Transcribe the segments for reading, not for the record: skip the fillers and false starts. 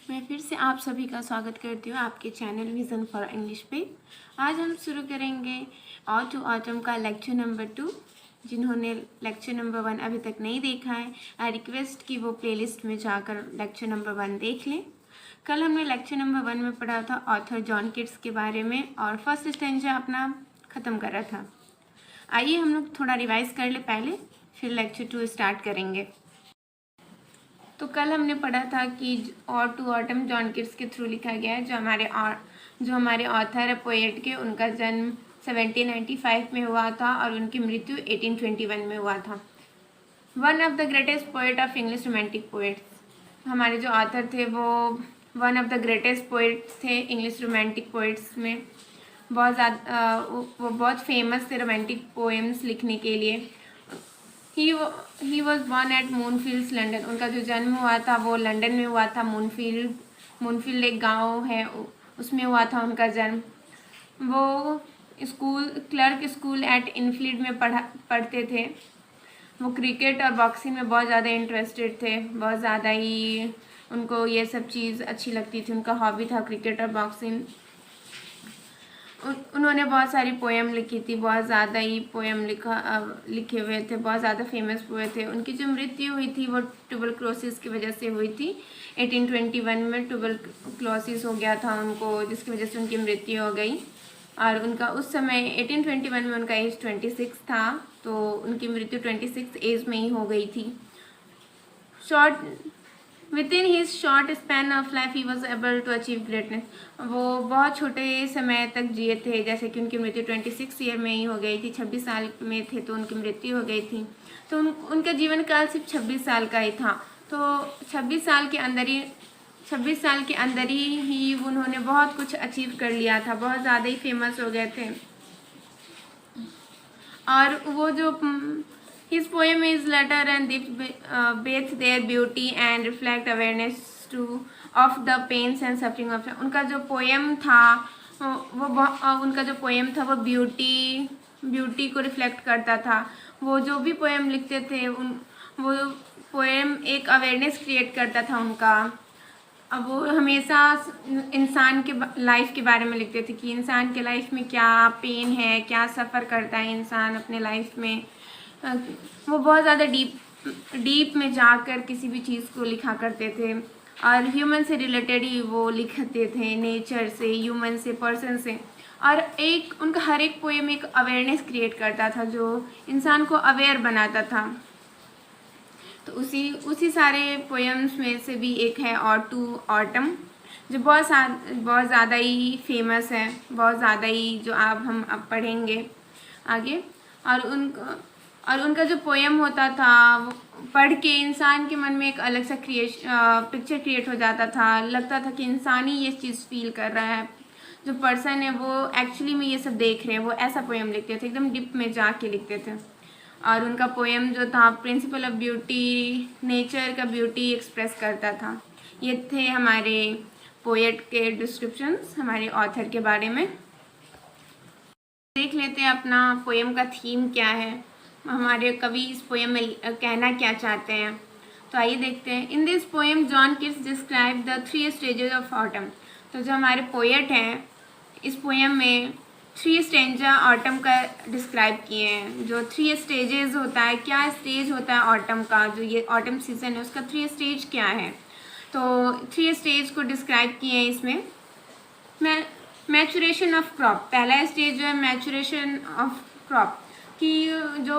मैं फिर से आप सभी का स्वागत करती हूँ आपके चैनल विज़न फॉर इंग्लिश पे। आज हम शुरू करेंगे ऑल टू ऑटम का लेक्चर नंबर 2। जिन्होंने लेक्चर नंबर 1 अभी तक नहीं देखा है, आई रिक्वेस्ट कि वो प्लेलिस्ट में जाकर लेक्चर नंबर 1 देख लें। कल हमने लेक्चर नंबर 1 में पढ़ा था ऑथर जॉन किट्स के बारे में और फर्स्ट स्टेंजा अपना ख़त्म करा था। आइए हम लोग थोड़ा रिवाइज कर ले पहले, फिर लेक्चर 2 स्टार्ट करेंगे। तो कल हमने पढ़ा था कि और टू ऑटम जॉन किट्स के थ्रू लिखा गया है। जो हमारे ऑथर है पोएट के, उनका जन्म 1795 में हुआ था और उनकी मृत्यु 1821 में हुआ था। One of the greatest poet of English romantic poets, हमारे जो ऑथर थे वो one of the greatest poets थे इंग्लिश रोमांटिक पोएट्स में। बहुत ज़्यादा वो बहुत फेमस थे रोमांटिक पोएम्स लिखने के लिए। He was born at Moorfields London. उनका जो जन्म हुआ था वो लंदन में हुआ था। मूनफील्ड एक गांव है, उसमें हुआ था उनका जन्म। वो क्लर्क स्कूल एट इनफील्ड में पढ़ते थे। वो क्रिकेट और बॉक्सिंग में बहुत ज़्यादा इंटरेस्टेड थे, बहुत ज़्यादा ही उनको ये सब चीज़ अच्छी लगती थी। उनका हॉबी था क्रिकेट और बॉक्सिंग। उन्होंने बहुत सारी पोएम लिखी थी, बहुत ज़्यादा ही पोएम लिखे हुए थे, बहुत ज़्यादा फेमस हुए थे। उनकी जो मृत्यु हुई थी वो ट्यूबरक्लोसिस की वजह से हुई थी। 1821 में ट्यूबरक्लोसिस हो गया था उनको, जिसकी वजह से उनकी मृत्यु हो गई। और उनका उस समय 1821 में उनका एज 26 था, तो उनकी मृत्यु 26 एज में ही हो गई थी। Within his short span of life he was able to achieve greatness. वो बहुत छोटे समय तक जिए थे, जैसे कि उनकी मृत्यु 26 ईयर में ही हो गई थी। 26 साल में थे तो उनकी मृत्यु हो गई थी। तो उनका जीवन काल सिर्फ 26 साल का ही था। तो 26 साल के अंदर ही उन्होंने बहुत कुछ अचीव कर लिया था, बहुत ज़्यादा ही फेमस हो गए थे। और वो जो his poem is letter and bathe their beauty and reflect awareness of the pains and suffering of उनका जो पोएम था वो ब्यूटी को रिफ्लेक्ट करता था। वो जो भी पोएम लिखते थे वो पोएम एक अवेयरनेस क्रिएट करता था उनका। अब वो हमेशा इंसान के लाइफ के बारे में लिखते थे कि इंसान के लाइफ में क्या पेन है, क्या सफ़र करता है इंसान अपने लाइफ में। वो बहुत ज़्यादा डीप में जाकर किसी भी चीज़ को लिखा करते थे और ह्यूमन से रिलेटेड ही वो लिखते थे, नेचर से, ह्यूमन से, पर्सन से। और उनका हर एक पोएम एक अवेयरनेस क्रिएट करता था जो इंसान को अवेयर बनाता था। तो उसी सारे पोएम्स में से भी एक है और टू ऑटम, जो बहुत ज़्यादा ही फेमस है, बहुत ज़्यादा ही जो हम अब पढ़ेंगे आगे। और उनका जो पोएम होता था वो पढ़ के इंसान के मन में एक अलग सा पिक्चर क्रिएट हो जाता था। लगता था कि इंसान ही ये चीज़ फील कर रहा है, जो पर्सन है वो एक्चुअली में ये सब देख रहे हैं। वो ऐसा पोएम लिखते थे, एकदम डीप में जाके लिखते थे। और उनका पोएम जो था प्रिंसिपल ऑफ ब्यूटी, नेचर का ब्यूटी एक्सप्रेस करता था। ये थे हमारे पोएट के डिस्क्रिप्शंस, हमारे ऑथर के बारे में। देख लेते हैं अपना पोएम का थीम क्या है, हमारे कवि इस पोएम में कहना क्या चाहते हैं। तो आइए देखते हैं। In this poem John Keats describe the 3 stages of autumn. तो जो हमारे पोएट हैं इस पोएम में 3 स्टेंजा ऑटम का डिस्क्राइब किए हैं। जो 3 स्टेजेस होता है, क्या स्टेज होता है ऑटम का, जो ये ऑटम सीजन है उसका 3 स्टेज क्या है। तो 3 स्टेज को डिस्क्राइब किए हैं इसमें। मैचुरेशन ऑफ क्रॉप, पहला स्टेज जो है मैचुरेशन ऑफ क्रॉप, कि जो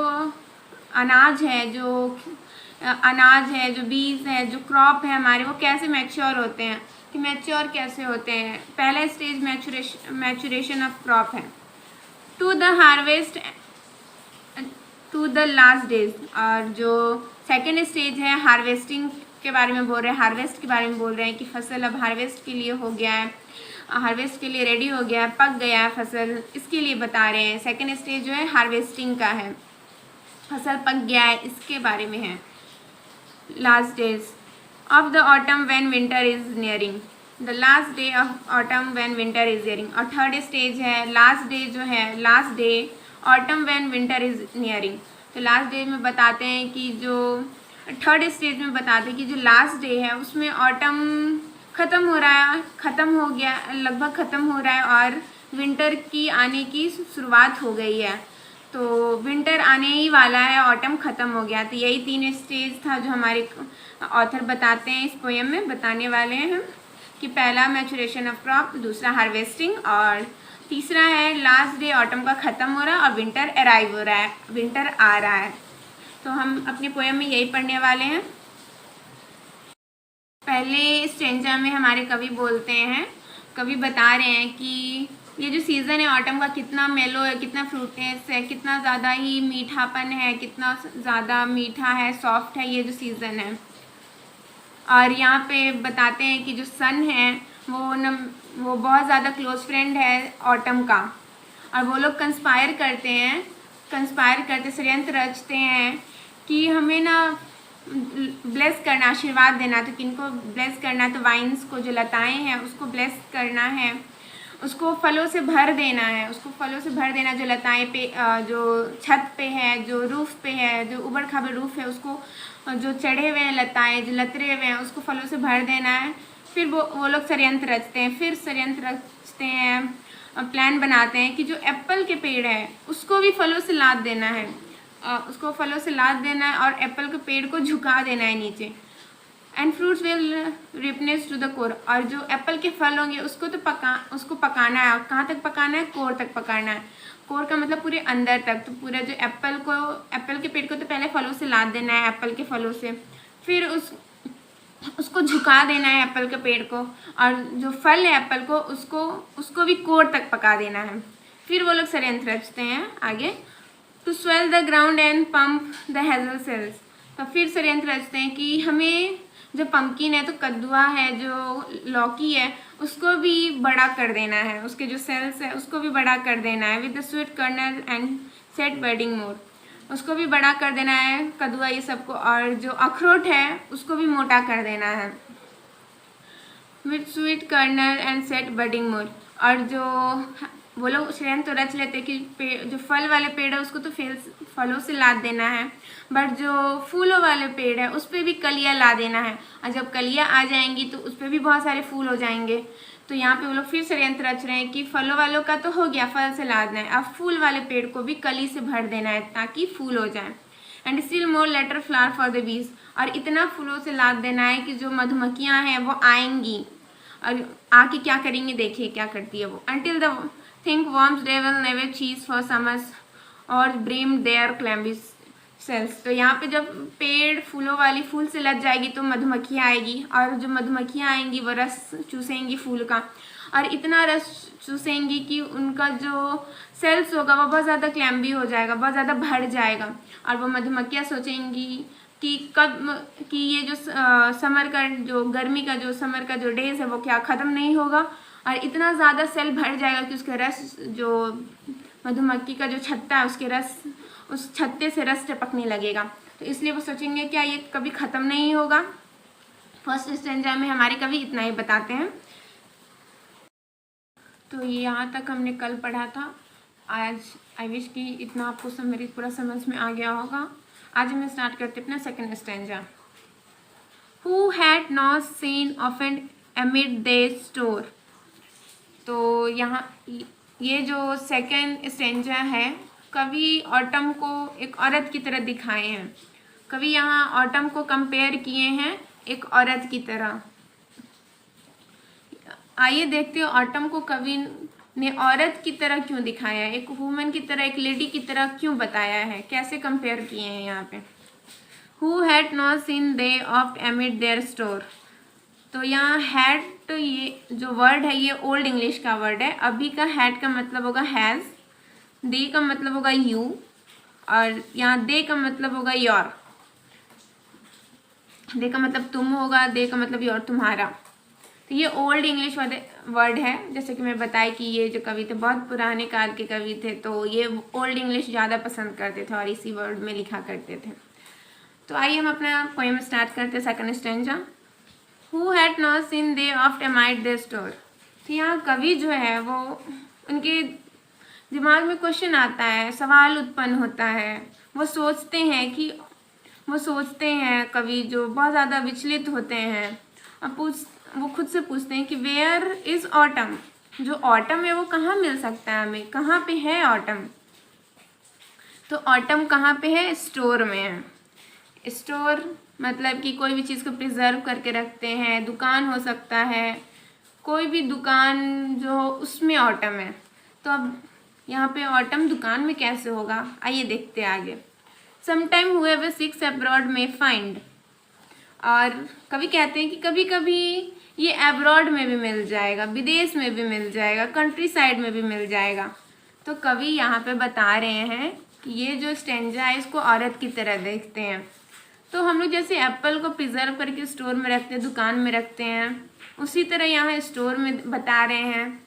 अनाज है, जो बीज है, जो क्रॉप है हमारे, वो कैसे मैच्योर होते हैं, कि मैच्योर कैसे होते हैं। पहला स्टेज मैचुरेशन ऑफ क्रॉप है। To the harvest to the last days. और जो सेकेंड स्टेज है हार्वेस्टिंग के बारे में बोल रहे हैं, हार्वेस्ट के बारे में बोल रहे हैं कि फसल अब हार्वेस्ट के लिए हो गया है, हार्वेस्ट के लिए रेडी हो गया है, पक गया है फसल, इसके लिए बता रहे हैं। सेकेंड स्टेज जो है हार्वेस्टिंग का है, फसल पक गया है, इसके बारे में है। Last days of the autumn when winter is nearing, the last day of autumn when winter is nearing. और थर्ड स्टेज है लास्ट डे, जो है last day autumn when winter is nearing. तो लास्ट डे में बताते हैं कि जो थर्ड स्टेज में बताते हैं कि जो लास्ट डे है उसमें ऑटम ख़त्म हो रहा है, ख़त्म हो गया, लगभग ख़त्म हो रहा है और विंटर की आने की शुरुआत हो गई है। तो विंटर आने ही वाला है, ऑटम ख़त्म हो गया। तो यही 3 स्टेज था जो हमारे ऑथर बताते हैं, इस पोएम में बताने वाले हैं कि पहला मैचुरेशन ऑफ क्रॉप, दूसरा हार्वेस्टिंग और तीसरा है लास्ट डे ऑटम का ख़त्म हो रहा है और विंटर अराइव हो रहा है, विंटर आ रहा है। तो हम अपने पोएम में यही पढ़ने वाले हैं। पहले स्टेंजा में हमारे कवि बोलते हैं, कवि बता रहे हैं कि ये जो सीज़न है ऑटम का कितना मेलो है, कितना फ्रूटेस है, कितना ज़्यादा ही मीठापन है, कितना ज़्यादा मीठा है, सॉफ्ट है ये जो सीज़न है। और यहाँ पे बताते हैं कि जो सन है वो बहुत ज़्यादा क्लोज फ्रेंड है ऑटम का, और वो लोग कंस्पायर करते षड्यंत्र रचते हैं कि हमें ना ब्लेस करना, आशीर्वाद देना। तो किनको ब्लेस करना? तो वाइन्स को, जो लताएं हैं उसको ब्लेस करना है, उसको फलों से भर देना है, उसको फलों से भर देना। जो लताएं पे, जो छत पे है, जो रूफ पे है, जो उबड़ खाबड़ रूफ है, उसको जो चढ़े हुए हैं लताएं, जो लतरे हुए हैं, उसको फलों से भर देना है। फिर वो लोग षड्यंत्र रचते हैं, प्लान बनाते हैं कि जो एप्पल के पेड़ है उसको भी फलों से लाद देना है, उसको फलों से लाद देना है और एप्पल के पेड़ को झुका देना है नीचे। And fruits will ripeness to the core, और जो एप्पल के फल होंगे उसको पकाना है। कहाँ तक पकाना है? कोर तक पकाना है। कोर का मतलब पूरे अंदर तक। तो पूरा जो एप्पल के पेड़ को तो पहले फलों से लाद देना है, एप्पल के फलों से, फिर उसको झुका देना है एप्पल के पेड़ को, और जो फल है एप्पल को उसको भी कोर तक पका देना है। फिर वो लोग षड्यंत्र रचते हैं आगे, to swell the ground and pump the hazel shells. तो फिर षड्यंत्र रचते हैं कि हमें जो पंपकिन है, तो कद्दुआ है, जो लौकी है, उसको भी बड़ा कर देना है, उसके जो सेल्स है उसको भी बड़ा कर देना है। With the sweet kernel and set budding more, उसको भी बड़ा कर देना है कद्दुआ ये सबको, और जो अखरोट है उसको भी मोटा कर देना है। With sweet kernel and set budding more, और जो वो लोग षड्यंत्र तो रच लेते कि जो फल वाले पेड़ है उसको तो फलों से लाद देना है, बट जो फूलों वाले पेड़ है उस पर भी कलियाँ ला देना है, और जब कलियाँ आ जाएंगी तो उस पर भी बहुत सारे फूल हो जाएंगे। तो यहाँ पे वो लोग फिर षड्यंत्र रच रहे हैं कि फलों वालों का तो हो गया, फल से लादना है, अब फूल वाले पेड़ को भी कली से भर देना है ताकि फूल हो जाए। And still more later flower for the bees, और इतना फूलों से लाद देना है कि जो मधुमक्खियाँ हैं वो आएंगी और आके क्या करेंगे, देखिए क्या करती है वो। Until the think worms they will never cheese for summers or brim their clammy cells। तो यहाँ पे जब पेड़ फूलों वाली फूल से लग जाएगी तो मधुमक्खियाँ आएगी, और जो मधुमक्खियाँ आएंगी वो रस चूसेंगी फूल का, और इतना रस चूसेंगी कि उनका जो सेल्स होगा वो बहुत ज़्यादा क्लैम्बी हो जाएगा, बहुत ज़्यादा भर जाएगा। और वो मधुमक्खियाँ सोचेंगी कि ये जो समर का जो गर्मी का जो समर का जो डेज है वो क्या ख़त्म नहीं होगा, और इतना ज़्यादा सेल भर जाएगा कि उसका रस, जो मधुमक्खी का जो छत्ता है उसके रस, उस छत्ते से रस टपकने लगेगा। तो इसलिए वो सोचेंगे क्या ये कभी ख़त्म नहीं होगा। फर्स्ट स्टेंजा में हमारे कवि इतना ही बताते हैं। तो यहाँ तक हमने कल पढ़ा था। आज आई विश कि इतना आपको मेरी पूरा समझ में आ गया होगा। आज हम स्टार्ट करते अपना second stanza. Who had not scene offend एमिड they store. तो यहाँ ये जो सेकंड स्टेंजा है, कवि ऑटम को एक औरत की तरह दिखाए हैं। कवि यहाँ ऑटम को कंपेयर किए हैं एक औरत की तरह। आइए देखते हैं ऑटम को कवि ने औरत की तरह क्यों दिखाया है, एक वुमन की तरह, एक लेडी की तरह क्यों बताया है, कैसे कंपेयर किए हैं यहाँ पे। Who had not seen thee oft amid their store. तो यहाँ हैड, तो ये जो वर्ड है ये ओल्ड इंग्लिश का वर्ड है। अभी का हैड का मतलब होगा हैज़, दे का मतलब होगा यू, और यहाँ दे का मतलब होगा योर। दे का मतलब तुम होगा, दे का मतलब योर, तुम्हारा। तो ये ओल्ड इंग्लिश वर्ड है। जैसे कि मैं बताई कि ये जो कवि थे बहुत पुराने काल के कवि थे, तो ये ओल्ड इंग्लिश ज़्यादा पसंद करते थे और इसी वर्ड में लिखा करते थे। तो आइए हम अपना पोएम स्टार्ट करते हैं second stanza. Who had not seen thee oft amid their store. तो यहाँ कवि जो है वो, उनके दिमाग में क्वेश्चन आता है, सवाल उत्पन्न होता है। वो सोचते हैं कवि जो बहुत ज़्यादा विचलित होते हैं, और वो खुद से पूछते हैं कि वेयर इज़ ऑटम, जो ऑटम है वो कहाँ मिल सकता है हमें, कहाँ पे है ऑटम। तो ऑटम कहाँ पे है, स्टोर में है। स्टोर मतलब कि कोई भी चीज़ को प्रिजर्व करके रखते हैं, दुकान हो सकता है, कोई भी दुकान जो हो उसमें ऑटम है। तो अब यहाँ पे ऑटम दुकान में कैसे होगा, आइए देखते हैं आगे। Sometime whoever seeks abroad may find, और कभी कहते हैं कि कभी कभी ये अब्रॉड में भी मिल जाएगा, विदेश में भी मिल जाएगा, कंट्री साइड में भी मिल जाएगा। तो कवि यहाँ पे बता रहे हैं कि ये जो स्टेंजा है इसको औरत की तरह देखते हैं। तो हम लोग जैसे एप्पल को प्रिजर्व करके स्टोर में रखते हैं, दुकान में रखते हैं, उसी तरह यहाँ स्टोर में बता रहे हैं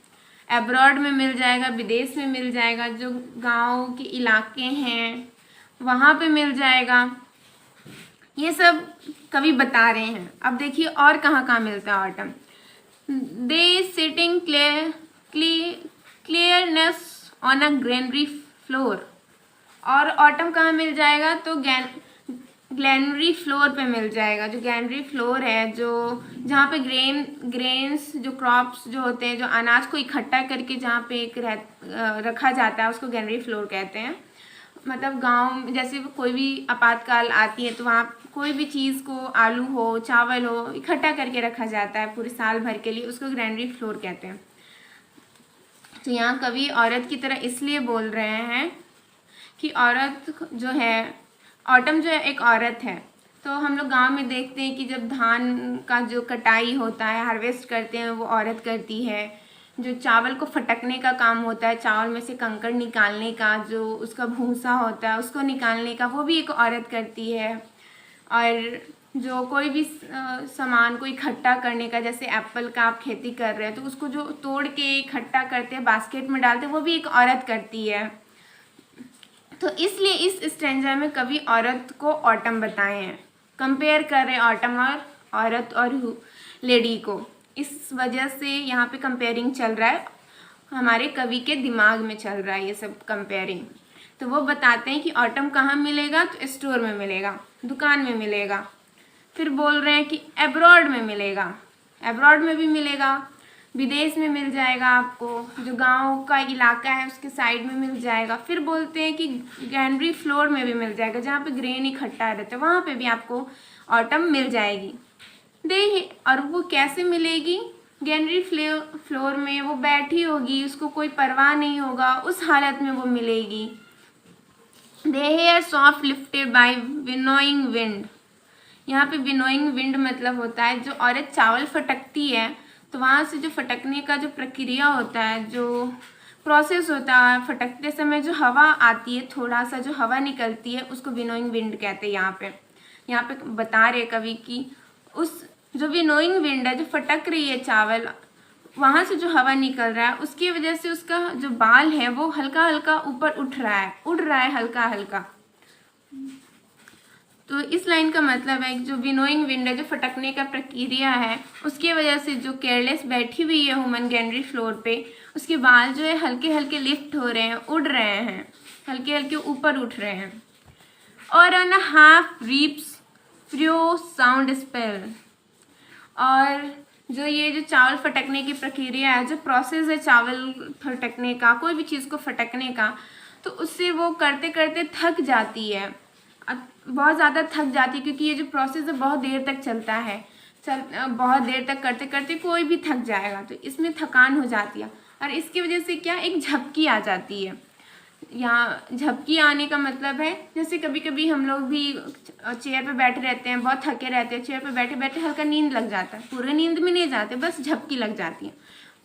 अब्रॉड में मिल जाएगा, विदेश में मिल जाएगा, जो गाँव के इलाके हैं वहाँ पे मिल जाएगा। ये सब कवि बता रहे हैं। अब देखिए और कहाँ कहाँ मिलता है autumn. Thee sitting clearness on a granary floor, और ऑटम कहाँ मिल जाएगा, तो ग्रेनरी फ्लोर पे मिल जाएगा। जो ग्रेनरी फ्लोर है, जो जहाँ पे ग्रेन्स जो क्रॉप्स जो होते हैं, जो अनाज को इकट्ठा करके जहाँ पे रखा जाता है, उसको ग्रेनरी फ्लोर कहते हैं। मतलब गांव जैसे कोई भी आपातकाल आती है तो वहाँ कोई भी चीज़ को, आलू हो, चावल हो, इकट्ठा करके रखा जाता है पूरे साल भर के लिए, उसको ग्रेनरी फ्लोर कहते हैं। तो यहाँ कवि औरत की तरह इसलिए बोल रहे हैं कि औरत जो है, ऑटम जो है एक औरत है। तो हम लोग गांव में देखते हैं कि जब धान का जो कटाई होता है, हार्वेस्ट करते हैं, वो औरत करती है। जो चावल को फटकने का काम होता है, चावल में से कंकड़ निकालने का, जो उसका भूसा होता है उसको निकालने का, वो भी एक औरत करती है। और जो कोई भी सामान को इकट्ठा करने का, जैसे एप्पल का आप खेती कर रहे हैं तो उसको जो तोड़ के इकट्ठा करते हैं, बास्केट में डालते हैं, वो भी एक औरत करती है। तो इसलिए इस स्टैंजा में कवि औरत को ऑटम बताए हैं, कंपेयर कर रहे हैं ऑटम और औरत और लेडी को। इस वजह से यहाँ पे कंपेयरिंग चल रहा है, हमारे कवि के दिमाग में चल रहा है ये सब कंपेयरिंग। तो वो बताते हैं कि ऑटम कहाँ मिलेगा, तो स्टोर में मिलेगा, दुकान में मिलेगा। फिर बोल रहे हैं कि एब्रॉड में मिलेगा, एब्रॉड में भी मिलेगा, विदेश में मिल जाएगा, आपको जो गांव का इलाका है उसके साइड में मिल जाएगा। फिर बोलते हैं कि ग्रेनरी फ्लोर में भी मिल जाएगा, जहाँ पे ग्रेन इकट्ठा रहता है वहाँ पे भी आपको ऑटम मिल जाएगी। और वो कैसे मिलेगी, ग्रेनरी फ्लोर में वो बैठी होगी, उसको कोई परवाह नहीं होगा, उस हालत में वो मिलेगी। Thy hair soft lifted by winnowing wind, यहाँ पे विनोइंग विंड मतलब होता है जो औरत चावल फटकती है तो वहाँ से जो फटकने का जो प्रक्रिया होता है, जो प्रोसेस होता है, फटकते समय जो हवा आती है, थोड़ा सा जो हवा निकलती है, उसको विनोइंग विंड कहते हैं। यहाँ पे बता रहे कवि कि उस जो विनोइंग विंड है, जो फटक रही है चावल, वहाँ से जो हवा निकल रहा है उसकी वजह से उसका जो बाल है वो हल्का हल्का ऊपर उड़ रहा है हल्का हल्का। तो इस लाइन का मतलब है कि जो विनोइंग विंड है, जो फटकने का प्रक्रिया है, उसकी वजह से जो केयरलेस बैठी हुई है वुमन ग्रेनरी फ्लोर पे, उसके बाल जो है हल्के हल्के लिफ्ट हो रहे हैं, उड़ रहे हैं, हल्के हल्के ऊपर उठ रहे हैं। और on a half reefs fro sound spell, और जो ये जो चावल फटकने की प्रक्रिया है, जो प्रोसेस है चावल फटकने का, कोई भी चीज़ को फटकने का, तो उससे वो करते करते थक जाती है, बहुत ज़्यादा थक जाती है, क्योंकि ये जो प्रोसेस है बहुत देर तक चलता है, बहुत देर तक करते करते कोई भी थक जाएगा, तो इसमें थकान हो जाती है। और इसकी वजह से क्या, एक झपकी आ जाती है। यहाँ झपकी आने का मतलब है जैसे कभी कभी हम लोग भी चेयर पे बैठे रहते हैं, बहुत थके रहते हैं, चेयर पे बैठे बैठे हल्का नींद लग जाता है, पूरे नींद में नहीं जाते, बस झपकी लग जाती है।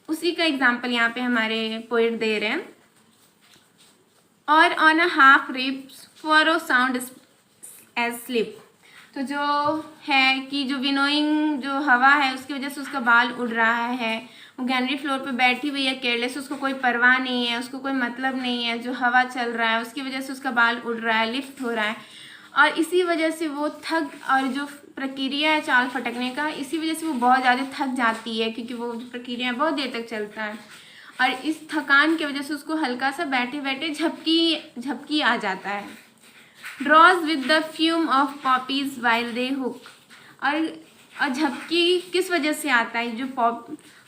उसी का एग्जाम्पल यहाँ पे हमारे पोएट दे रहे हैं। और on a half reaped furrow sound asleep, तो जो है कि जो विनोइंग जो हवा है उसकी वजह से उसका बाल उड़ रहा है, वो ग्रेनरी फ्लोर पे बैठी हुई है केयरलेस, उसको कोई परवाह नहीं है, उसको कोई मतलब नहीं है, जो हवा चल रहा है उसकी वजह से उसका बाल उड़ रहा है, लिफ्ट हो रहा है, और इसी वजह से वो थक, और जो प्रक्रिया है चावल फटकने का, इसी वजह से वो बहुत ज़्यादा थक जाती है, क्योंकि वो जो प्रक्रिया बहुत देर तक चलता है, और इस थकान की वजह से उसको हल्का सा बैठे बैठे झपकी आ जाता है। Drowsed with the fume of poppies while thy hook, और और झपकी किस वजह से आता है? जो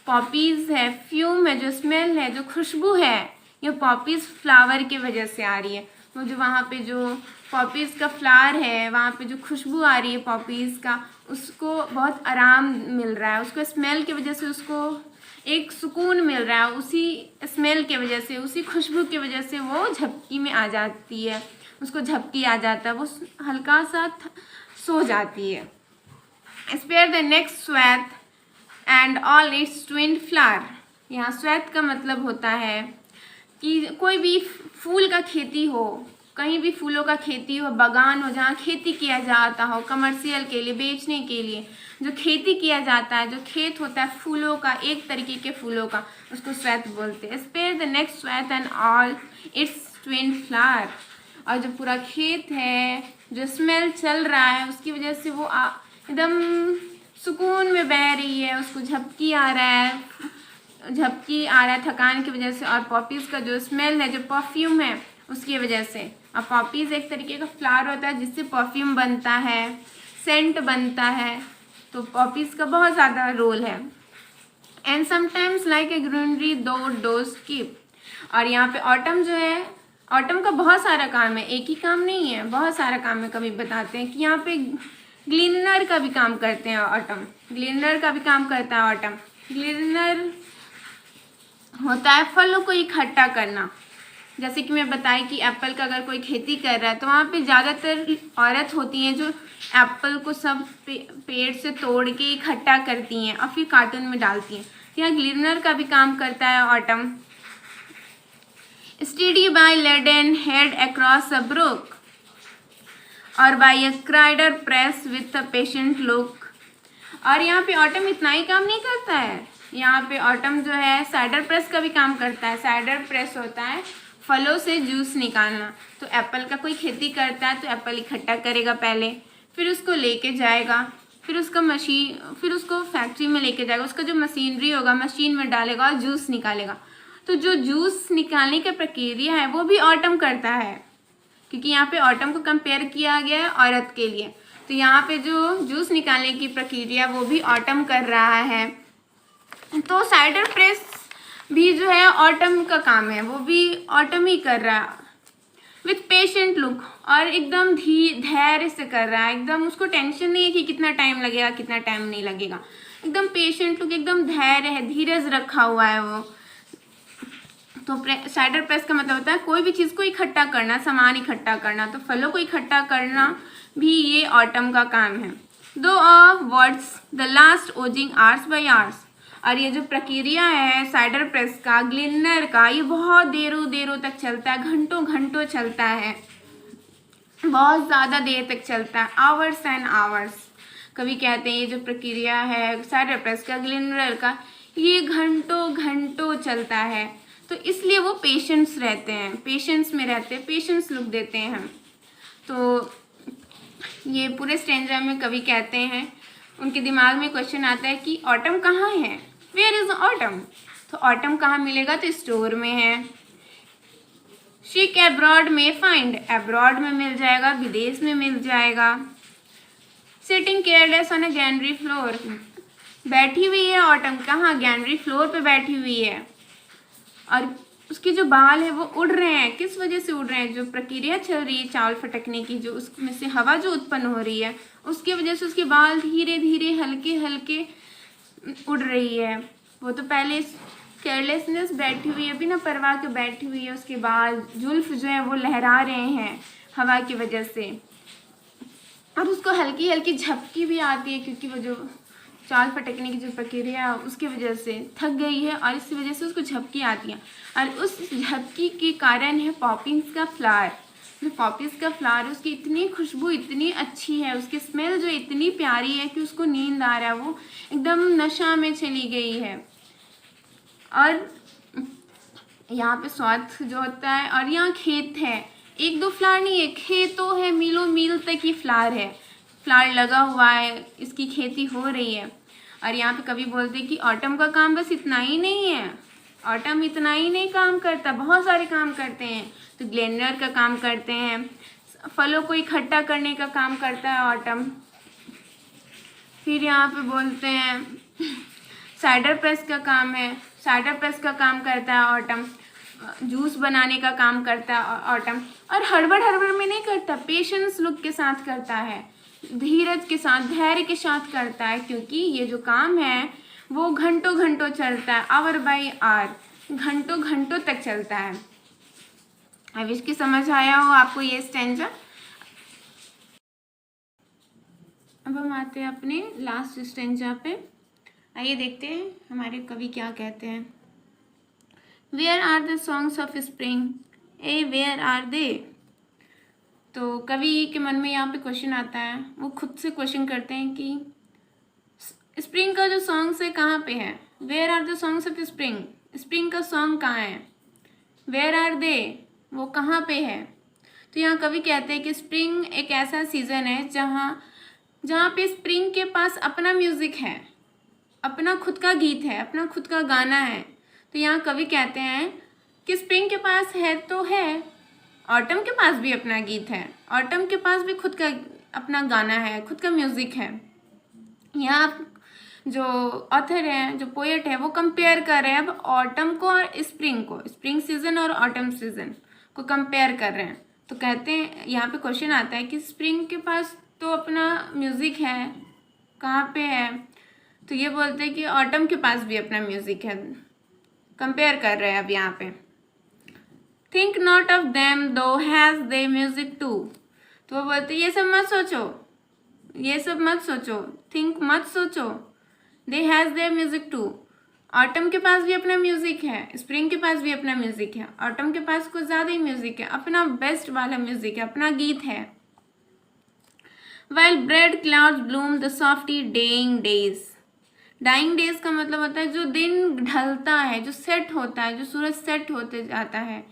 पॉपीज़ है, फ्यूम है, जो स्मेल है, जो खुशबू है, ये पॉपीज़ फ्लावर की वजह से आ रही है। वो जो वहाँ पे जो पॉपीज़ का फ्लावर है, वहाँ पे जो खुशबू आ रही है पॉपीज़ का, उसको बहुत आराम मिल रहा है, उसको स्मेल की वजह से उसको एक सुकून मिल रहा है, उसी स्मेल की वजह से, उसी खुशबू की वजह से वो झपकी में आ जाती है, उसको झपकी आ जाता है, वो हल्का सा सो जाती है। Spare the next swath and all its twin flower. यहाँ स्वेथ का मतलब होता है कि कोई भी फूल का खेती हो, कहीं भी फूलों का खेती हो, बागान हो जहाँ खेती किया जाता हो कमर्शियल के लिए, बेचने के लिए जो खेती किया जाता है, जो खेत होता है फूलों का, एक तरीके के फूलों का, उसको स्वेथ बोलते हैं। Spare the next swath and all its twin flower. और जो पूरा खेत है, जो स्मेल चल रहा है, उसकी वजह से वो एकदम सुकून में बह रही है, उसको झपकी आ रहा है, थकान की वजह से, और पॉपीज़ का जो स्मेल है, जो परफ्यूम है, उसकी वजह से। और पॉपीज़ एक तरीके का फ्लावर होता है जिससे परफ्यूम बनता है, सेंट बनता है, तो पॉपीज़ का बहुत ज़्यादा रोल है। And sometimes like a greenery दो डोज कीप। और यहाँ पे ऑटम जो है, ऑटम का बहुत सारा काम है, एक ही काम नहीं है, बहुत सारा काम है। कभी बताते हैं कि यहाँ पे ग्लीनर का भी काम करते हैं ऑटम, ग्लीनर का भी काम करता है ऑटम। ग्लीनर होता है फलों को इकट्ठा करना। जैसे कि मैं बताई कि एप्पल का अगर कोई खेती कर रहा है तो वहाँ पे ज़्यादातर औरत होती हैं जो एप्पल को सब पेड़ से तोड़ के इकट्ठा करती हैं और फिर कार्टून में डालती हैं। यहाँ ग्लीनर का भी काम करता है autumn. Steady by laden head across a brook और by a cider press with a patient look. और यहाँ पे ऑटम इतना ही काम नहीं करता है, यहाँ पे ऑटम जो है साइडर प्रेस का भी काम करता है। साइडर प्रेस होता है फलों से जूस निकालना। तो एप्पल का कोई खेती करता है तो एप्पल इकट्ठा करेगा पहले, फिर उसको लेके जाएगा, फिर उसको फैक्ट्री में लेके जाएगा, उसका जो मशीनरी होगा मशीन में डालेगा और जूस निकालेगा। तो जो जूस निकालने की प्रक्रिया है वो भी ऑटम करता है, क्योंकि यहाँ पे ऑटम को कंपेयर किया गया है औरत के लिए। तो यहाँ पे जो जूस निकालने की प्रक्रिया वो भी ऑटम कर रहा है। तो साइडर प्रेस भी जो है ऑटम का काम है, वो भी ऑटम ही कर रहा है विथ पेशेंट लुक, और एकदम धैर्य से कर रहा है। एकदम उसको टेंशन नहीं है कि कितना टाइम लगेगा, कितना टाइम नहीं लगेगा, एकदम पेशेंट लुक, एकदम धैर्य है, धीरज रखा हुआ है वो। तो साइडर प्रेस का मतलब होता है कोई भी चीज़ को इकट्ठा करना, सामान इकट्ठा करना। तो फलों को इकट्ठा करना भी ये ऑटम का काम है। दो words the last Ojing hours bye hours. और ये जो प्रक्रिया है साइडर प्रेस का, ग्लिनर का, ये बहुत देरों तक चलता है, घंटों चलता है, बहुत ज़्यादा देर तक चलता है, आवर्स एंड आवर्स। कभी कहते हैं ये जो प्रक्रिया है साइडर प्रेस का, ग्लिनर का, ये घंटों चलता है। तो इसलिए वो पेशेंस रहते हैं, पेशेंस में रहते हैं, पेशेंस लुक देते हैं हम। तो ये पूरे स्टेंजा में कवि कहते हैं, उनके दिमाग में क्वेश्चन आता है कि ऑटम कहाँ है, वेयर इज ऑटम। तो ऑटम कहाँ मिलेगा, तो स्टोर में है। शीक एब्रॉड में फाइंड, एब्रॉड में मिल जाएगा, विदेश में मिल जाएगा। Sitting careless on A gallery floor, बैठी हुई है ऑटम, कहाँ, गैलरी फ्लोर पे बैठी हुई है। और उसके जो बाल है वो उड़ रहे हैं, किस वजह से उड़ रहे हैं, जो प्रक्रिया चल रही है चावल फटकने की, जो उसमें से हवा जो उत्पन्न हो रही है उसकी वजह से उसके बाल धीरे हल्के उड़ रही है। वो तो पहले केयरलेसनेस बैठी हुई है, बिना परवाह के बैठी हुई है, उसके बाल जुल्फ जो है वो लहरा रहे हैं हवा की वजह से। और उसको हल्की झपकी भी आती है, क्योंकि वो जो चावल फटकने की जो प्रक्रिया है उसकी वजह से थक गई है और इसी वजह से उसको झपकी आती है। और उस झपकी के कारण है पॉपीज़ का फ्लावर। जो पॉपीज़ का फ्लावर है उसकी इतनी खुशबू इतनी अच्छी है, उसकी स्मेल जो इतनी प्यारी है कि उसको नींद आ रहा है, वो एकदम नशा में चली गई है। और यहाँ पे स्वाद जो होता है, और यहाँ खेत है, एक दो फ्लावर नहीं है, खेतों है, मीलों मील तक ये फ्लावर है, फ्लावर लगा हुआ है, इसकी खेती हो रही है। और यहाँ पे कभी बोलते हैं कि ऑटम का काम बस इतना ही नहीं है, ऑटम इतना ही नहीं काम करता, बहुत सारे काम करते हैं। तो ग्लेनर का काम करते हैं, फलों को इकट्ठा करने का काम करता है ऑटम। फिर यहाँ पे बोलते हैं साइडर प्रेस का काम है, साइडर प्रेस का काम करता है ऑटम, जूस बनाने का काम करता है ऑटम, और हड़बड़ हड़बड़ में नहीं करता, पेशेंस लुक के साथ करता है, धीरज के साथ, धैर्य के साथ करता है, क्योंकि ये जो काम है वो घंटों घंटों चलता है, आवर बाई आवर, घंटों घंटों तक चलता है। अब इसकी समझ आया हो आपको ये स्टैंजा। अब हम आते हैं अपने लास्ट स्टैंजा पे। आइए देखते हैं हमारे कवि क्या कहते हैं। Where are the songs of spring, ay where are they. तो कवि के मन में यहाँ पे क्वेश्चन आता है, वो खुद से क्वेश्चन करते हैं कि स्प्रिंग का जो सॉन्ग्स है कहाँ पे है। Where are the songs of spring, spring का सॉन्ग कहाँ है। वेयर आर दे, वो कहाँ पे है। तो यहाँ कवि कहते हैं कि स्प्रिंग एक ऐसा सीज़न है जहाँ पे स्प्रिंग के पास अपना म्यूज़िक है, अपना खुद का गीत है, अपना खुद का गाना है। तो यहाँ कवि कहते हैं कि स्प्रिंग के पास है तो है, ऑटम के पास भी अपना गीत है, ऑटम के पास भी खुद का अपना गाना है, खुद का म्यूज़िक है। यहाँ जो ऑथर है, जो पोएट है, वो कंपेयर कर रहे हैं अब ऑटम को और स्प्रिंग को, स्प्रिंग सीजन और ऑटम सीजन को कंपेयर कर रहे हैं। तो कहते हैं, यहाँ पे क्वेश्चन आता है कि स्प्रिंग के पास तो अपना म्यूज़िक है, कहाँ पे है। तो ये बोलते हैं कि ऑटम के पास भी अपना म्यूज़िक है, कंपेयर कर रहे हैं अब यहाँ पे। थिंक नॉट ऑफ देम दो हैज़ दे म्यूज़िक टू। तो वो बोलते हैं ये सब मत सोचो, ये सब मत सोचो, थिंक मत सोचो, they has their music too. Autumn के पास भी अपना म्यूज़िक है, स्प्रिंग के पास भी अपना म्यूज़िक है, ऑटम के पास कुछ ज़्यादा ही म्यूज़िक है, अपना बेस्ट वाला म्यूज़िक है, अपना गीत है। While bread clouds bloom the softly dying days, dying days का मतलब होता है जो दिन ढलता है, जो सेट होता है, जो सूरज सेट होते जाता है,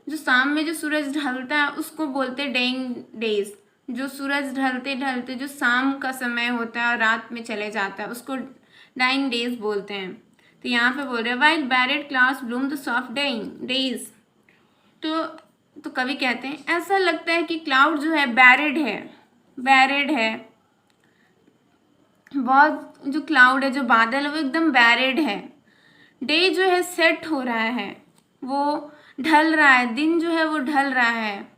जो शाम में जो सूरज ढलता है उसको बोलते हैं डाइंग डेज। जो सूरज ढलते ढलते जो शाम का समय होता है और रात में चले जाता है उसको डाइंग डेज बोलते हैं। तो यहाँ पे बोल रहे हैं while barred clouds bloom the soft dying days. तो कवि कहते हैं ऐसा लगता है कि क्लाउड जो है बैरेड है, बैरेड है, बहुत जो क्लाउड है, जो बादल है वो एकदम बैरेड है। डे जो है सेट हो रहा है, वो ढल रहा है, दिन जो है वो ढल रहा है,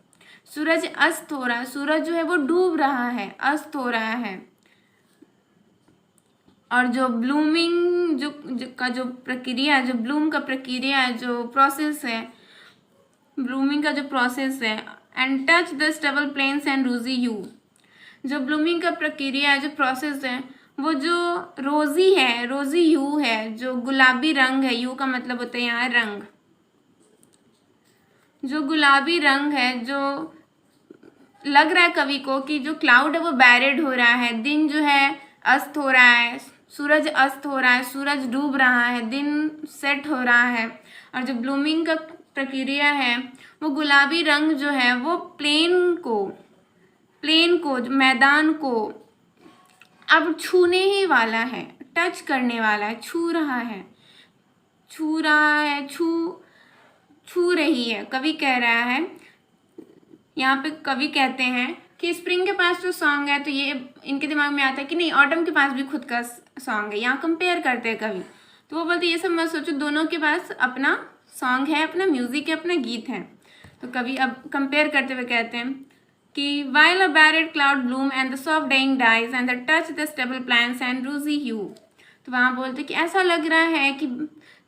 सूरज अस्त हो रहा है, सूरज जो है वो डूब रहा है, अस्त हो रहा है। और जो ब्लूमिंग जो प्रक्रिया, जो ब्लूम का प्रक्रिया है, जो प्रोसेस है, ब्लूमिंग का जो प्रोसेस है, and touch the stubble plains and rosy hue. जो ब्लूमिंग का प्रक्रिया है, जो प्रोसेस है, वो जो रोजी है, रोजी यू है, जो गुलाबी रंग है, यू का मतलब होता है यहाँ रंग, जो गुलाबी रंग है, जो लग रहा है कवि को कि जो क्लाउड है वो बैरेड हो रहा है, दिन जो है अस्त हो रहा है, सूरज अस्त हो रहा है, सूरज डूब रहा है, दिन सेट हो रहा है। और जो ब्लूमिंग का प्रक्रिया है वो गुलाबी रंग जो है वो प्लेन को जो मैदान को अब छूने ही वाला है, टच करने वाला है, छू रहा है, छू रही है। कवि कह रहा है, यहाँ पे कवि कहते हैं कि स्प्रिंग के पास जो सॉन्ग है, तो ये इनके दिमाग में आता है कि नहीं ऑटम के पास भी खुद का सॉन्ग है। यहाँ कंपेयर करते हैं कवि, तो वो बोलते ये सब मत सोचो, दोनों के पास अपना सॉन्ग है, अपना म्यूजिक है, अपना गीत है। तो कवि अब कंपेयर करते हुए कहते हैं कि while a barred cloud bloom and the soft dying dies and the touch the stable plants and rosy hue। तो वहाँ बोलते कि ऐसा लग रहा है कि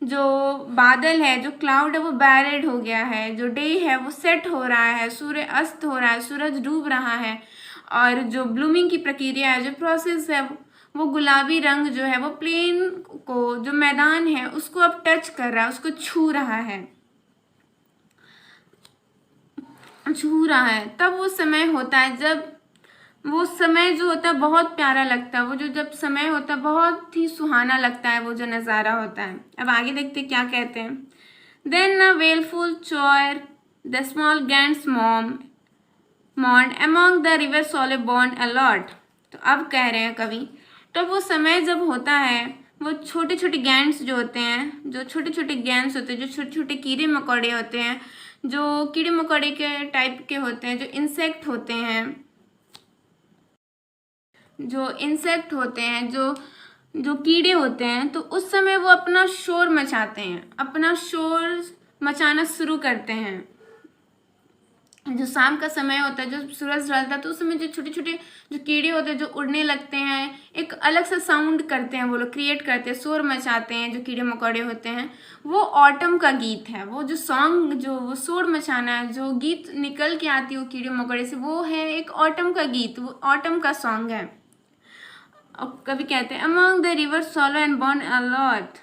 जो बादल है, जो क्लाउड है वो बैरेड हो गया है, जो डे है वो सेट हो रहा है, सूर्य अस्त हो रहा है, सूरज डूब रहा है, और जो ब्लूमिंग की प्रक्रिया है, जो प्रोसेस है, वो गुलाबी रंग जो है वो प्लेन को, जो मैदान है उसको अब टच कर रहा है, उसको छू रहा है, छू रहा है। तब वो समय होता है जब वो समय जो होता है बहुत प्यारा लगता है, वो जो जब समय होता है बहुत ही सुहाना लगता है, वो जो नज़ारा होता है। अब आगे देखते क्या कहते हैं। Then a वेलफुल चॉयर the small गैंड्स मॉन्ड among the river Sole bond allot. तो अब कह रहे हैं कवि, तो वो समय जब होता है, वो छोटे छोटे गैंड्स जो होते हैं, जो छोटे छोटे गैंड्स होते हैं, जो छोटे छोटे कीड़े मकोड़े होते हैं, जो कीड़े मकोड़े के टाइप के होते हैं, जो इंसेक्ट होते हैं, जो इंसेक्ट होते हैं, जो जो कीड़े होते हैं, तो उस समय वो अपना शोर मचाते हैं, अपना शोर मचाना शुरू करते हैं। जो शाम का समय होता है, जो सूरज ढलता है, तो उस समय जो छोटे छोटे जो कीड़े होते हैं जो उड़ने लगते हैं, एक अलग सा साउंड करते हैं, वो लोग क्रिएट करते हैं, शोर मचाते हैं, जो कीड़े मकोड़े होते हैं, वो ऑटम का गीत है। वो जो सॉन्ग, जो वो शोर मचाना, जो गीत निकल के आती है वो कीड़े मकोड़े से, वो है एक ऑटम का गीत, वो ऑटम का सॉन्ग है। और कवि कहते हैं among the river solo and born a lot.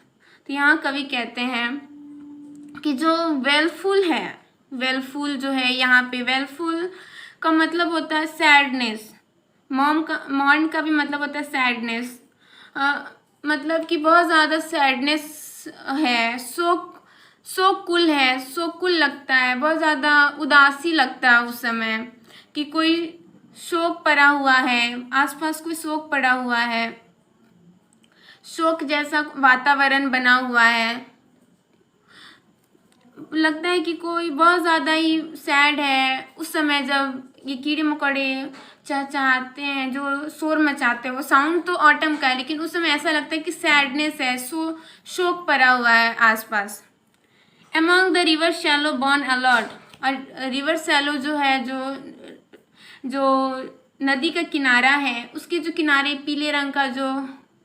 तो यहाँ कवि कहते हैं कि जो वेलफुल है, वेलफुल जो है यहाँ पे, वेलफुल का मतलब होता है सैडनेस। मॉर्न का भी मतलब होता है सैडनेस, मतलब कि बहुत ज़्यादा सैडनेस है, शोककुल है, शोककुल लगता है, बहुत ज़्यादा उदासी लगता है उस समय, कि कोई शोक पड़ा हुआ है, आसपास कोई शोक पड़ा हुआ है, शोक जैसा वातावरण बना हुआ है, लगता है कि कोई बहुत ज़्यादा ही सैड है उस समय जब ये कीड़े मकोड़े चहचहाते हैं, जो शोर मचाते हैं। वो साउंड तो ऑटम का है, लेकिन उस समय ऐसा लगता है कि सैडनेस है, शोक पड़ा हुआ है आसपास। Among the river shallow born a lot. और रिवर शैलो जो है, जो नदी का किनारा है, उसके जो किनारे पीले रंग का जो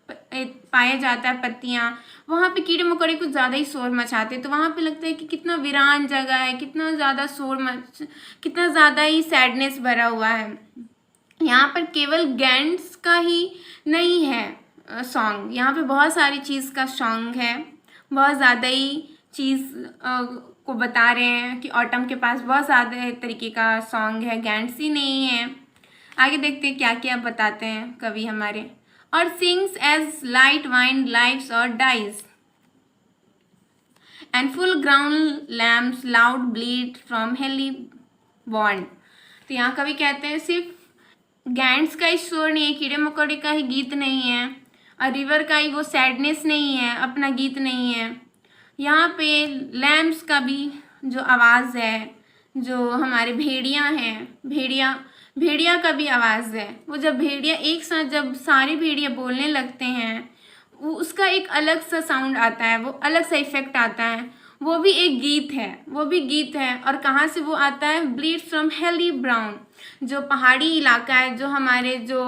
पाया जाता है पत्तियाँ, वहाँ पे कीड़े मकोड़े कुछ ज़्यादा ही शोर मचाते हैं। तो वहाँ पे लगता है कि कितना वीरान जगह है, कितना ज़्यादा कितना ज़्यादा ही सैडनेस भरा हुआ है। यहाँ पर केवल गैंड्स का ही नहीं है सॉन्ग, यहाँ पे बहुत सारी चीज़ का सॉन्ग है, बहुत ज़्यादा ही चीज़ को बता रहे हैं कि ऑटम के पास बहुत ज़्यादा तरीके का सॉन्ग है, गैंड्स ही नहीं है। आगे देखते हैं क्या क्या बताते हैं कवि हमारे। Or sings as light wind lives or dies and full grown lambs loud bleat from hilly बॉन्ड। तो यहाँ कवि कहते हैं सिर्फ गैंड्स का ही शोर नहीं है, कीड़े मकोड़े का ही गीत नहीं है, और रिवर का ही वो सैडनेस नहीं है, अपना गीत नहीं है। यहाँ पे लैम्प्स का भी जो आवाज़ है, जो हमारे भेड़िया हैं, भेड़िया का भी आवाज़ है। वो जब भेड़िया एक साथ, जब सारे भेड़िया बोलने लगते हैं, वो उसका एक अलग सा साउंड आता है, वो अलग सा इफेक्ट आता है, वो भी एक गीत है, वो भी गीत है। और कहाँ से वो आता है? ब्लीड फ्रॉम हेली ब्राउन, जो पहाड़ी इलाका है, जो हमारे जो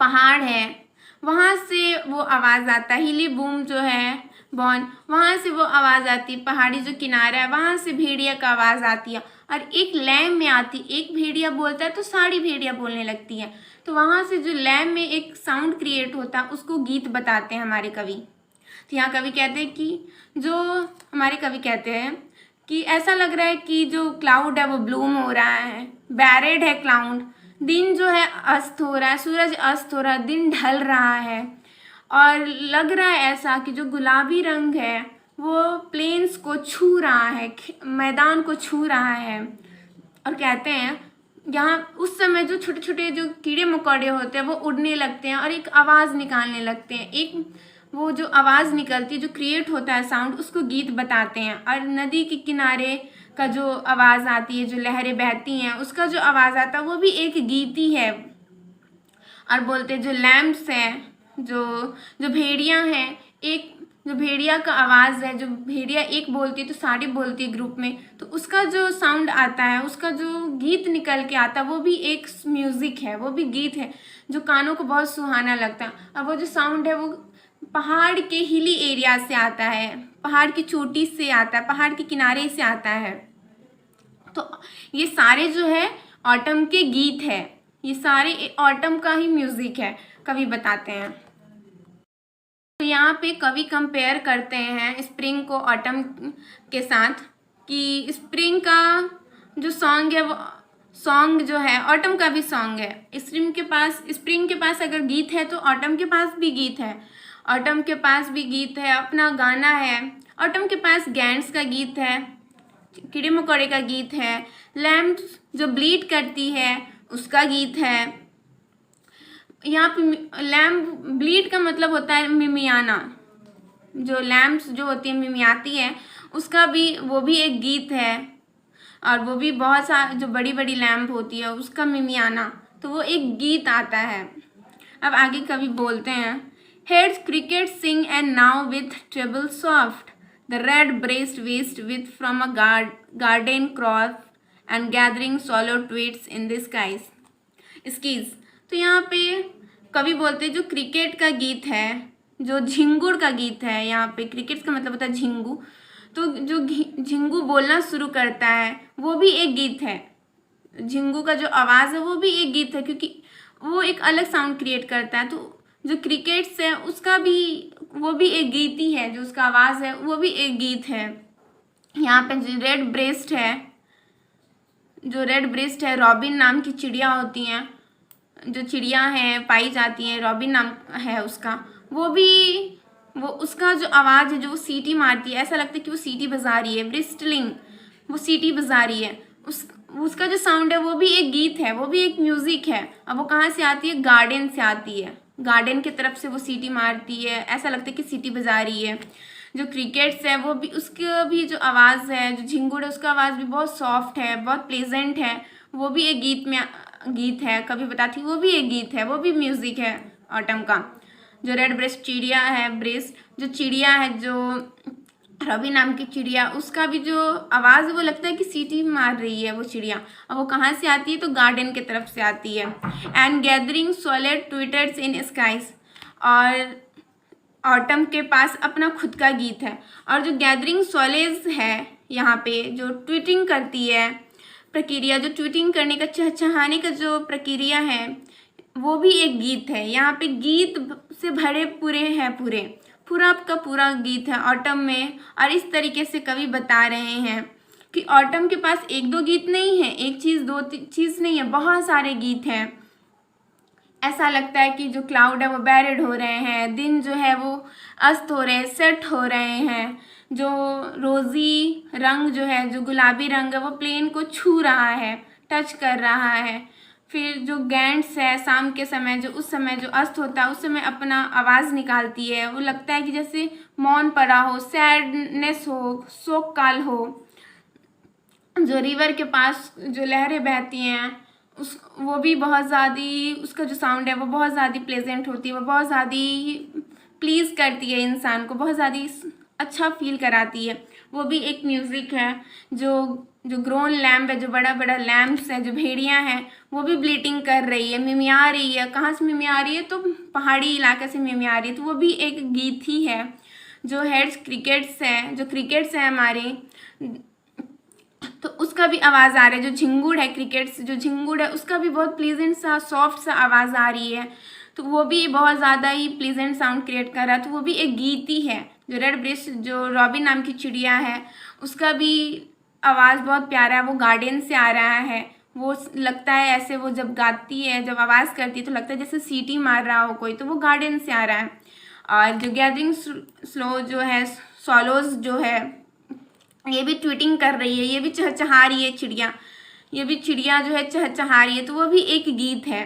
पहाड़ है, वहाँ से वो आवाज़ आता है। हिली बूम जो है बॉन, वहाँ से वो आवाज़ आती है। पहाड़ी जो किनारा है, वहाँ से भेड़िया का आवाज़ आती है, और एक लैम में आती। एक भेड़िया बोलता है तो सारी भेड़िया बोलने लगती है, तो वहाँ से जो लैम में एक साउंड क्रिएट होता है, उसको गीत बताते हैं हमारे कवि। तो यहाँ कवि कहते हैं कि जो हमारे कवि कहते हैं कि ऐसा लग रहा है कि जो क्लाउड है वो ब्लूम हो रहा है, बैरेड है क्लाउड, दिन जो है अस्त हो रहा है, सूरज अस्त हो रहा है, दिन ढल रहा है, और लग रहा है ऐसा कि जो गुलाबी रंग है वो प्लेन्स को छू रहा है, मैदान को छू रहा है। और कहते हैं यहाँ उस समय जो छोटे छोटे जो कीड़े मकोड़े होते हैं वो उड़ने लगते हैं और एक आवाज़ निकालने लगते हैं। एक वो जो आवाज़ निकलती है, जो क्रिएट होता है साउंड, उसको गीत बताते हैं। और नदी के किनारे का जो आवाज़ आती है, जो लहरें बहती हैं, उसका जो आवाज़ आता है वो भी एक गीत ही है। और बोलते जो लैम्प्स हैं, जो भेड़िया हैं, एक जो भेड़िया का आवाज़ है, जो भेड़िया एक बोलती है तो सारी बोलती है ग्रुप में, तो उसका जो साउंड आता है, उसका जो गीत निकल के आता है, वो भी एक म्यूज़िक है, वो भी गीत है जो कानों को बहुत सुहाना लगता है। और वो जो साउंड है वो पहाड़ के हिली एरिया से आता है, पहाड़ की चोटी से आता है, पहाड़ के किनारे से आता है। तो ये सारे जो है ऑटम के गीत है, ये सारे ऑटम का ही म्यूज़िक है, कवि बताते हैं। तो यहाँ पे कवि कंपेयर करते हैं स्प्रिंग को ऑटम के साथ, कि स्प्रिंग का जो सॉन्ग है वो सॉन्ग जो है ऑटम का भी सॉन्ग है। स्प्रिंग के पास अगर गीत है तो ऑटम के पास भी गीत है, ऑटम के पास भी गीत है, अपना गाना है। ऑटम के पास गैंड्स का गीत है, कीड़े मकोड़े का गीत है, लैम्प्स जो ब्लीड करती है उसका गीत है। यहाँ पे लैम्प ब्लीड का मतलब होता है मिमियाना, जो लैम्प्स जो होती है मिमियाती है, उसका भी वो भी एक गीत है। और वो भी बहुत सा जो बड़ी बड़ी लैम्प होती है उसका मिमियाना, तो वो एक गीत आता है। अब आगे कवि बोलते हैं, heads cricket sing and now with treble soft, the red breast west with from a garden cross and gathering swallow tweets in the skies. तो यहाँ पे कवि बोलते हैं जो क्रिकेट का गीत है, जो झिंगुर का गीत है, यहाँ पे क्रिकेट का मतलब होता है झिंगू, तो जो झिंगू बोलना शुरू करता है वो भी एक गीत है। झिंगू का जो आवाज़ है वो भी एक गीत है, क्योंकि वो एक अलग साउंड क्रिएट करता है। तो जो क्रिकेट्स है उसका भी वो भी एक गीत ही है, जो उसका आवाज़ है वो भी एक गीत है। यहाँ पे जो रेड ब्रेस्ट है रॉबिन नाम की चिड़िया होती हैं, जो चिड़िया हैं पाई जाती हैं, रॉबिन नाम है उसका, वो उसका जो आवाज़ है, जो वो सीटी मारती है, ऐसा लगता है कि वो सीटी बजा रही है, ब्रिस्टलिंग, वो सीटी बजा रही है। उसका जो साउंड है वो भी एक गीत है, वो भी एक म्यूज़िक है। अब वो कहाँ से आती है? गार्डन से आती है, गार्डन की तरफ से वो सीटी मारती है, ऐसा लगता है कि सीटी बजा रही है। जो क्रिकेट्स है वो भी, उसका भी जो आवाज़ है, जो झिंगुर है उसका आवाज़ भी बहुत सॉफ्ट है, बहुत प्लेजेंट है, वो भी एक गीत है। कभी बताती वो भी एक गीत है, वो भी म्यूज़िक है ऑटम का। जो रेड ब्रेस्ट चिड़िया है, जो चिड़िया है, जो रवि नाम की चिड़िया, उसका भी जो आवाज़ है वो लगता है कि सीटी मार रही है वो चिड़िया। अब वो कहाँ से आती है? तो गार्डन की तरफ से आती है। And gathering swallows twitters in skies, और ऑटम के पास अपना खुद का गीत है। और जो गैदरिंग सोलेज है यहाँ पे, जो ट्वीटिंग करती है प्रक्रिया, जो ट्वीटिंग करने का चहचहाने का जो प्रक्रिया है, वो भी एक गीत है। यहाँ पे गीत से भरे पूरा का पूरा गीत है ऑटम में। और इस तरीके से कवि बता रहे हैं कि ऑटम के पास एक दो गीत नहीं है, एक चीज़ दो चीज़ नहीं है, बहुत सारे गीत हैं। ऐसा लगता है कि जो क्लाउड है वो बैरेड हो रहे हैं, दिन जो है वो अस्त हो रहे हैं, सेट हो रहे हैं, जो रोज़ी रंग जो है, जो गुलाबी रंग है, वो प्लेन को छू रहा है, टच कर रहा है। फिर जो गैंड्स है शाम के समय, जो उस समय जो अस्त होता है उस समय अपना आवाज़ निकालती है, वो लगता है कि जैसे मौन पड़ा हो, सैडनेस हो, शोक काल हो। जो रिवर के पास जो लहरें बहती हैं वो भी बहुत ज़्यादा, उसका जो साउंड है वो बहुत ज़्यादा प्लेजेंट होती है, वो बहुत ज़्यादा प्लीज़ करती है इंसान को, बहुत ज़्यादा अच्छा फील कराती है। वो भी एक म्यूज़िक है। जो ग्रोन लैम्प है, जो बड़ा बड़ा लैम्प्स है, जो भेड़ियाँ हैं, वो भी ब्लीटिंग कर रही है, मिमिया रही है। कहाँ से मिमिया रही है? तो पहाड़ी इलाके से मिमिया रही है, तो वो भी एक गीत ही है। जो हेड्स क्रिकेट्स हैं हमारे, तो उसका भी आवाज़ आ रहा है। जो झिंगुर है क्रिकेट्स, जो झिंगुर है उसका भी बहुत प्लीजेंट सा सॉफ्ट सा आवाज़ आ रही है, तो वो भी बहुत ज़्यादा ही प्लीजेंट साउंड क्रिएट कर रहा है, तो वो भी एक गीत ही है। जो रेड ब्रेस्ट जो रॉबिन नाम की चिड़िया है, उसका भी आवाज़ बहुत प्यारा है, वो गार्डन से आ रहा है। वो लगता है ऐसे, वो जब गाती है, जब आवाज़ करती है तो लगता है जैसे सीटी मार रहा हो कोई, तो वो गार्डन से आ रहा है। और जो गैदरिंग स्लो जो है, सॉलोज जो है, ये भी ट्वीटिंग कर रही है, ये भी चहचहा रही है चिड़िया, ये भी चिड़िया जो है चहचहा रही है, तो वो भी एक गीत है।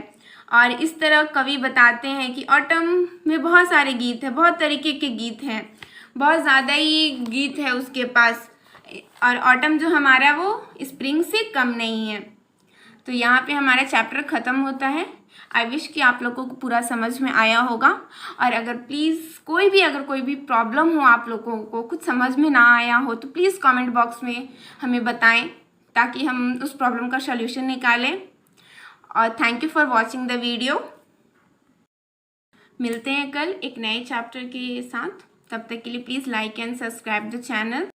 और इस तरह कवि बताते हैं कि ऑटम में बहुत सारे गीत हैं, बहुत तरीके के गीत हैं, बहुत ज़्यादा ही गीत है उसके पास। और ऑटम जो हमारा वो स्प्रिंग से कम नहीं है। तो यहाँ पे हमारा चैप्टर ख़त्म होता है। आई विश कि आप लोगों को पूरा समझ में आया होगा। और अगर कोई भी प्रॉब्लम हो, आप लोगों को कुछ समझ में ना आया हो, तो प्लीज़ कमेंट बॉक्स में हमें बताएं, ताकि हम उस प्रॉब्लम का सल्यूशन निकालें। और thank you for watching the video. मिलते हैं कल एक नए चैप्टर के साथ। तब तक के लिए please like and subscribe the channel.